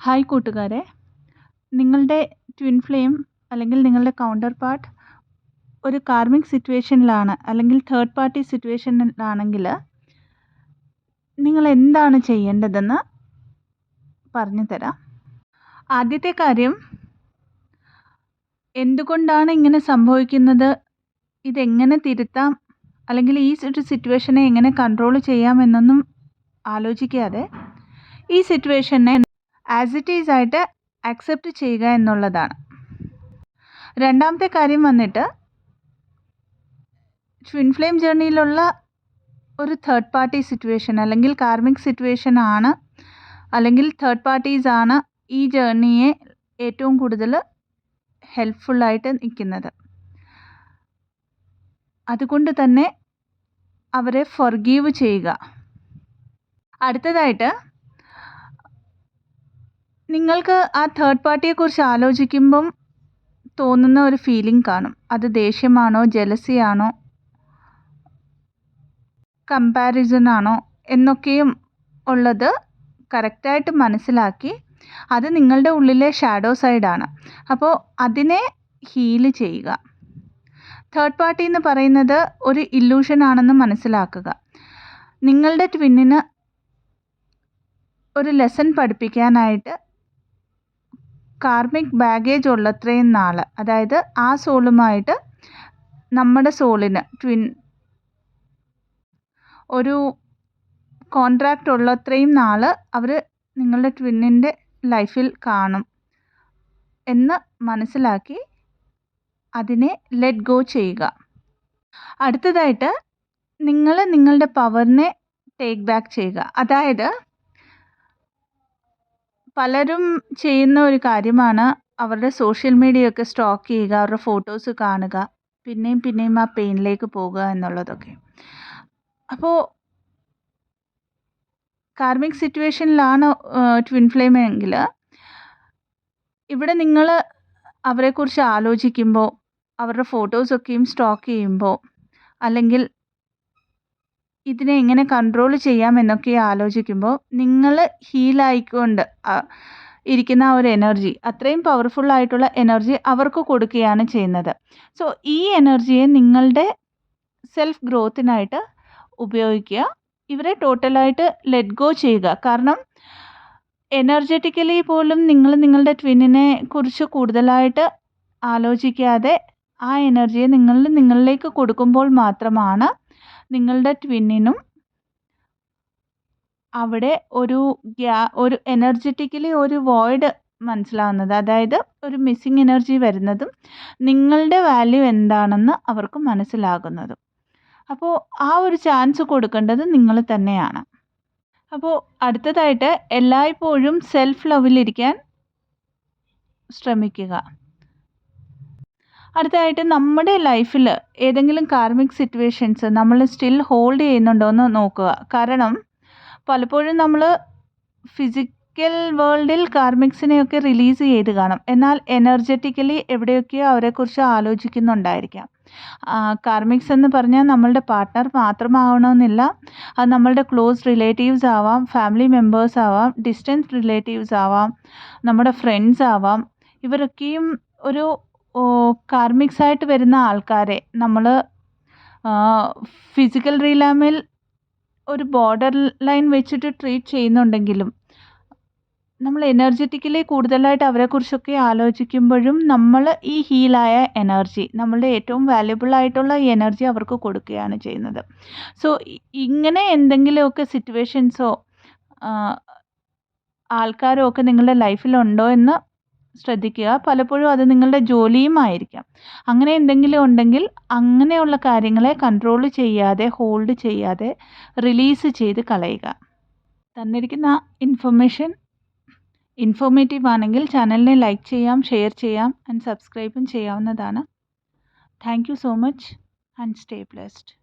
Hi കൂട്ടുകാരെ, നിങ്ങളുടെ twin flame അല്ലെങ്കിൽ നിങ്ങളുടെ കൗണ്ടർ പാർട്ട് ഒരു കാർമിക് സിറ്റുവേഷനിലാണ് അല്ലെങ്കിൽ തേർഡ് പാർട്ടി സിറ്റുവേഷനിലാണെങ്കിൽ നിങ്ങൾ എന്താണ് ചെയ്യേണ്ടതെന്ന് പറഞ്ഞു തരാം. ആദ്യത്തെ കാര്യം, എന്തുകൊണ്ടാണ് ഇങ്ങനെ സംഭവിക്കുന്നത്, ഇതെങ്ങനെ തിരുത്താം അല്ലെങ്കിൽ ഈ ഒരു സിറ്റുവേഷനെ എങ്ങനെ കൺട്രോൾ ചെയ്യാം എന്നൊന്നും ആലോചിക്കാതെ ഈ സിറ്റുവേഷനെ ആസ് ഇറ്റ് ഈസ് ആയിട്ട് അക്സെപ്റ്റ് ചെയ്യുക എന്നുള്ളതാണ്. രണ്ടാമത്തെ കാര്യം വന്നിട്ട്, ട്വിൻ ഫ്ലെയിം ജേർണിയിലുള്ള ഒരു തേർഡ് പാർട്ടി സിറ്റുവേഷൻ അല്ലെങ്കിൽ കാർമിക് സിറ്റുവേഷൻ ആണ്, അല്ലെങ്കിൽ തേർഡ് പാർട്ടീസ് ആണ് ഈ ജേർണിയെ ഏറ്റവും കൂടുതൽ ഹെൽപ്ഫുള്ളായിട്ട് നിൽക്കുന്നത്. അതുകൊണ്ട് തന്നെ അവരെ ഫൊർഗീവ് ചെയ്യുക. അടുത്തതായിട്ട്, നിങ്ങൾക്ക് ആ തേർഡ് പാർട്ടിയെക്കുറിച്ച് ആലോചിക്കുമ്പം തോന്നുന്ന ഒരു ഫീലിംഗ് കാണും. അത് ദേഷ്യമാണോ, ജലസിയാണോ, കമ്പാരിസൺ ആണോ എന്നൊക്കെയും ഉള്ളത് കറക്റ്റായിട്ട് മനസ്സിലാക്കി, അത് നിങ്ങളുടെ ഉള്ളിലെ ഷാഡോ സൈഡാണ്. അപ്പോൾ അതിനെ ഹീൽ ചെയ്യുക. തേർഡ് പാർട്ടി എന്ന് പറയുന്നത് ഒരു ഇല്യൂഷൻ ആണെന്ന് മനസ്സിലാക്കുക. നിങ്ങളുടെ ട്വിന്നിന് ഒരു ലെസൺ പഠിപ്പിക്കാനായിട്ട് കാർമിക് ബാഗേജ് ഉള്ളത്രയും നാൾ, അതായത് ആ സോളുമായിട്ട് നമ്മുടെ സോളിന് ഒരു കോൺട്രാക്റ്റ് ഉള്ളത്രയും നാൾ അവർ നിങ്ങളുടെ ട്വിന്നിൻ്റെ ലൈഫിൽ കാണും എന്ന് മനസ്സിലാക്കി അതിനെ ലെറ്റ് ഗോ ചെയ്യുക. അടുത്തതായിട്ട്, നിങ്ങൾ നിങ്ങളുടെ പവറിനെ ടേക്ക് ബാക്ക് ചെയ്യുക. അതായത് പലരും ചെയ്യുന്ന ഒരു കാര്യമാണ് അവരുടെ സോഷ്യൽ മീഡിയയൊക്കെ സ്റ്റോക്ക് ചെയ്യുക, അവരുടെ ഫോട്ടോസ് കാണുക, പിന്നെയും പിന്നെയും ആ പെയിനിലേക്ക് പോകുക എന്നുള്ളതൊക്കെ. അപ്പോൾ കാർമിക് സിറ്റുവേഷനിലാണ് ട്വിൻ ഫ്ലെയിം എങ്കിൽ ഇവിടെ നിങ്ങൾ അവരെക്കുറിച്ച് ആലോചിക്കുമ്പോൾ, അവരുടെ ഫോട്ടോസൊക്കെയും സ്റ്റോക്ക് ചെയ്യുമ്പോൾ, അല്ലെങ്കിൽ ഇതിനെ എങ്ങനെ കൺട്രോൾ ചെയ്യാം എന്നൊക്കെ ആലോചിക്കുമ്പോൾ, നിങ്ങൾ ഹീലായിക്കൊണ്ട് ഇരിക്കുന്ന ആ ഒരു എനർജി, അത്രയും പവർഫുള്ളായിട്ടുള്ള എനർജി അവർക്ക് കൊടുക്കുകയാണ് ചെയ്യുന്നത്. സോ ഈ എനർജിയെ നിങ്ങളുടെ സെൽഫ് ഗ്രോത്തിനായിട്ട് ഉപയോഗിക്കുക. ഇവരെ ടോട്ടലായിട്ട് ലെറ്റ് ഗോ ചെയ്യുക. കാരണം എനർജറ്റിക്കലി പോലും നിങ്ങൾ നിങ്ങളുടെ ട്വിന്നിനെ കുറിച്ച് കൂടുതലായിട്ട് ആലോചിക്കാതെ ആ എനർജിയെ നിങ്ങളിലേക്ക് കൊടുക്കുമ്പോൾ മാത്രമാണ് നിങ്ങളുടെ ട്വിന്നിനും അവിടെ ഒരു എനർജറ്റിക്കലി ഒരു വോയിഡ് മനസ്സിലാവുന്നത്, അതായത് ഒരു മിസ്സിങ് എനർജി വരുന്നതും നിങ്ങളുടെ വാല്യൂ എന്താണെന്ന് അവർക്ക് മനസ്സിലാകുന്നതും. അപ്പോൾ ആ ഒരു ചാൻസ് കൊടുക്കേണ്ടത് നിങ്ങൾ തന്നെയാണ്. അപ്പോൾ അടുത്തതായിട്ട്, എല്ലായ്പ്പോഴും സെൽഫ് ലവിലിരിക്കാൻ ശ്രമിക്കുക. അടുത്തതായിട്ട്, നമ്മുടെ ലൈഫിൽ ഏതെങ്കിലും കാർമിക് സിറ്റുവേഷൻസ് നമ്മൾ സ്റ്റിൽ ഹോൾഡ് ചെയ്യുന്നുണ്ടോ എന്ന് നോക്കുക. കാരണം പലപ്പോഴും നമ്മൾ ഫിസിക്കൽ വേൾഡിൽ കാർമിക്സിനെയൊക്കെ റിലീസ് ചെയ്ത് കാണും, എന്നാൽ എനർജറ്റിക്കലി എവിടെയൊക്കെയോ അവരെക്കുറിച്ച് ആലോചിക്കുന്നുണ്ടായിരിക്കാം. കാർമിക്സ് എന്ന് പറഞ്ഞാൽ നമ്മളുടെ പാർട്ട്ണർ മാത്രമാവണമെന്നില്ല. അത് നമ്മളുടെ ക്ലോസ് റിലേറ്റീവ്സ് ആവാം, ഫാമിലി മെമ്പേഴ്സ് ആവാം, ഡിസ്റ്റൻസ് റിലേറ്റീവ്സ് ആവാം, നമ്മുടെ ഫ്രണ്ട്സ് ആവാം. ഇവരൊക്കെയും ഒരു കാർമിക്സ് ആയിട്ട് വരുന്ന ആൾക്കാരെ നമ്മൾ ഫിസിക്കൽ റിലാമിൽ ഒരു ബോർഡർ ലൈൻ വെച്ചിട്ട് ട്രീറ്റ് ചെയ്യുന്നുണ്ടെങ്കിലും, നമ്മൾ എനർജറ്റിക്കലി കൂടുതലായിട്ട് അവരെക്കുറിച്ചൊക്കെ ആലോചിക്കുമ്പോഴും നമ്മൾ ഈ ഹീലായ എനർജി, നമ്മളുടെ ഏറ്റവും വാല്യുബിൾ ആയിട്ടുള്ള ഈ എനർജി അവർക്ക് കൊടുക്കുകയാണ് ചെയ്യുന്നത്. സോ ഇങ്ങനെ എന്തെങ്കിലുമൊക്കെ സിറ്റുവേഷൻസോ ആൾക്കാരോ ഒക്കെ നിങ്ങളുടെ ലൈഫിലുണ്ടോ എന്ന് ശ്രദ്ധിക്കുക. പലപ്പോഴും അത് നിങ്ങളുടെ ജോലിയും ആയിരിക്കാം. അങ്ങനെ എന്തെങ്കിലും ഉണ്ടെങ്കിൽ അങ്ങനെയുള്ള കാര്യങ്ങളെ കൺട്രോൾ ചെയ്യാതെ, ഹോൾഡ് ചെയ്യാതെ റിലീസ് ചെയ്ത് കളയുക. തന്നിരിക്കുന്ന ഇൻഫർമേഷൻ ഇൻഫോർമേറ്റീവ് ആണെങ്കിൽ ചാനലിനെ ലൈക്ക് ചെയ്യാം, ഷെയർ ചെയ്യാം ആൻഡ് സബ്സ്ക്രൈബും ചെയ്യാവുന്നതാണ്. Thank you so much and stay blessed.